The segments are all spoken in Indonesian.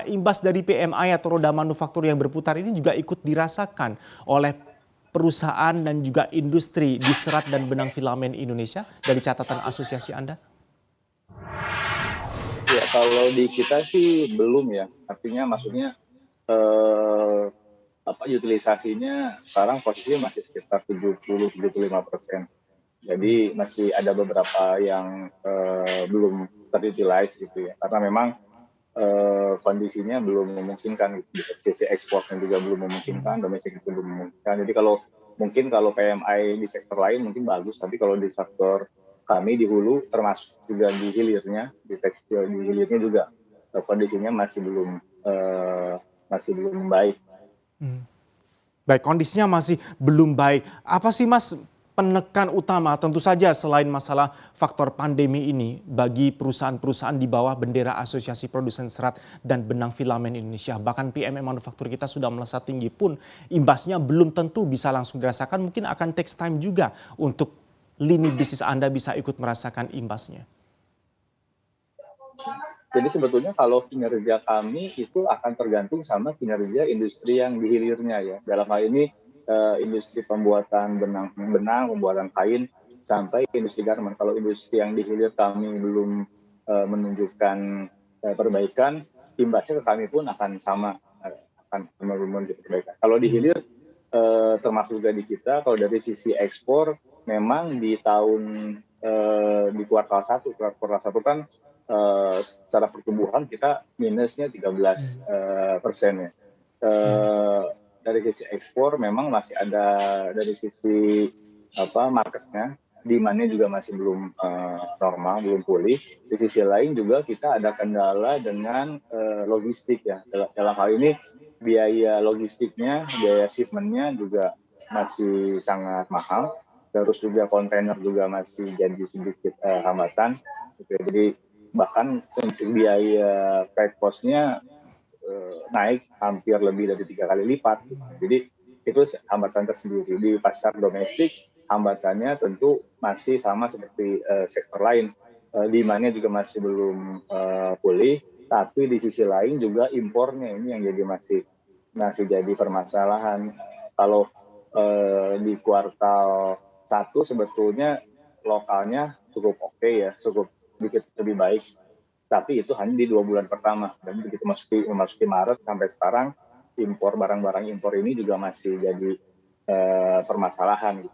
imbas dari PMI atau roda manufaktur yang berputar ini juga ikut dirasakan oleh perusahaan dan juga industri di serat dan benang filamen Indonesia dari catatan asosiasi Anda? Ya, kalau di kita sih belum ya. Artinya maksudnya eh, utilisasinya sekarang posisinya masih sekitar 70-75%. Jadi masih ada beberapa yang belum terutilize gitu ya. Karena memang kondisinya belum memungkinkan gitu. Sisi ekspornya juga belum memungkinkan, domestik itu belum memungkinkan. Jadi kalau PMI di sektor lain mungkin bagus, tapi kalau di sektor kami di hulu termasuk juga di hilirnya, di tekstil di hilirnya juga kondisinya masih belum baik. Baik, kondisinya masih belum baik. Apa sih Mas penekan utama tentu saja selain masalah faktor pandemi ini bagi perusahaan-perusahaan di bawah bendera Asosiasi Produsen Serat dan Benang Filamen Indonesia. Bahkan PMI manufaktur kita sudah melesat tinggi pun imbasnya belum tentu bisa langsung dirasakan. Mungkin akan takes time juga untuk lini bisnis Anda bisa ikut merasakan imbasnya. Jadi sebetulnya kalau kinerja kami itu akan tergantung sama kinerja industri yang di hilirnya ya. Dalam hal ini industri pembuatan benang, pembuatan kain sampai industri garment. Kalau industri yang di hilir kami belum menunjukkan perbaikan, imbasnya ke kami pun akan sama, akan menunjukkan perbaikan. Kalau di hilir termasuk juga di kita, kalau dari sisi ekspor memang di di kuartal 1 kan secara pertumbuhan kita minusnya 13% ya. Dari sisi ekspor memang masih ada, dari sisi marketnya, demand-nya juga masih belum normal, belum pulih. Di sisi lain juga kita ada kendala dengan logistik ya. Dalam hal ini biaya logistiknya, biaya shipment-nya juga masih sangat mahal. Terus juga kontainer juga masih jadi sedikit hambatan. Jadi bahkan untuk biaya freight cost-nya naik hampir lebih dari 3 kali lipat. Jadi itu hambatan tersendiri. Di pasar domestik hambatannya tentu masih sama seperti sektor lain. Demand-nya juga masih belum pulih, tapi di sisi lain juga impornya ini yang jadi masih jadi permasalahan. Kalau di kuartal 1 sebetulnya lokalnya cukup oke ya, cukup sedikit lebih baik, tapi itu hanya di 2 bulan pertama. Dan begitu memasuki Maret sampai sekarang, barang-barang impor ini juga masih jadi permasalahan.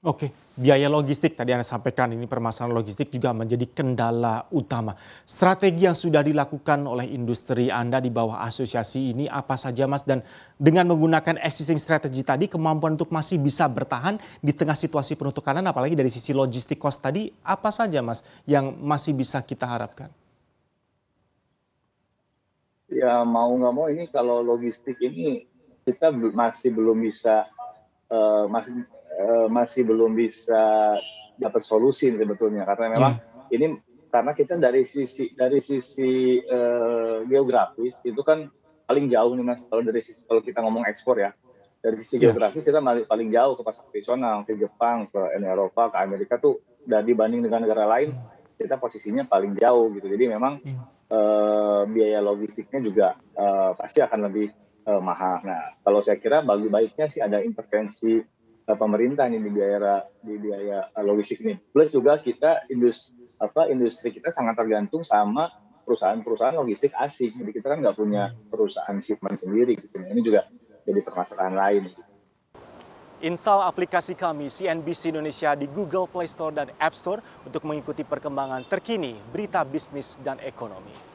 Oke, biaya logistik tadi Anda sampaikan ini permasalahan logistik juga menjadi kendala utama. Strategi yang sudah dilakukan oleh industri Anda di bawah asosiasi ini apa saja Mas? Dan dengan menggunakan existing strategi tadi kemampuan untuk masih bisa bertahan di tengah situasi penuh tekanan apalagi dari sisi logistik cost tadi apa saja Mas yang masih bisa kita harapkan? Ya mau nggak mau ini kalau logistik ini kita masih belum bisa eh, masih masih belum bisa dapat solusi sebetulnya, karena memang ini karena kita dari sisi geografis itu kan paling jauh nih Mas, kalau kita ngomong ekspor ya, dari sisi Ya. geografis kita paling jauh ke pasar tradisional, ke Jepang, ke Eropa, ke Amerika tuh, dan dibanding dengan negara lain kita posisinya paling jauh gitu. Jadi memang biaya logistiknya juga pasti akan lebih mahal. Nah, kalau saya kira baiknya sih ada intervensi pemerintah nih di biaya logistik ini. Plus juga kita industri kita sangat tergantung sama perusahaan-perusahaan logistik asing. Jadi kita kan nggak punya perusahaan shipment sendiri gitu. Ini juga jadi permasalahan lain. Install aplikasi kami CNBC Indonesia di Google Play Store dan App Store untuk mengikuti perkembangan terkini berita bisnis dan ekonomi.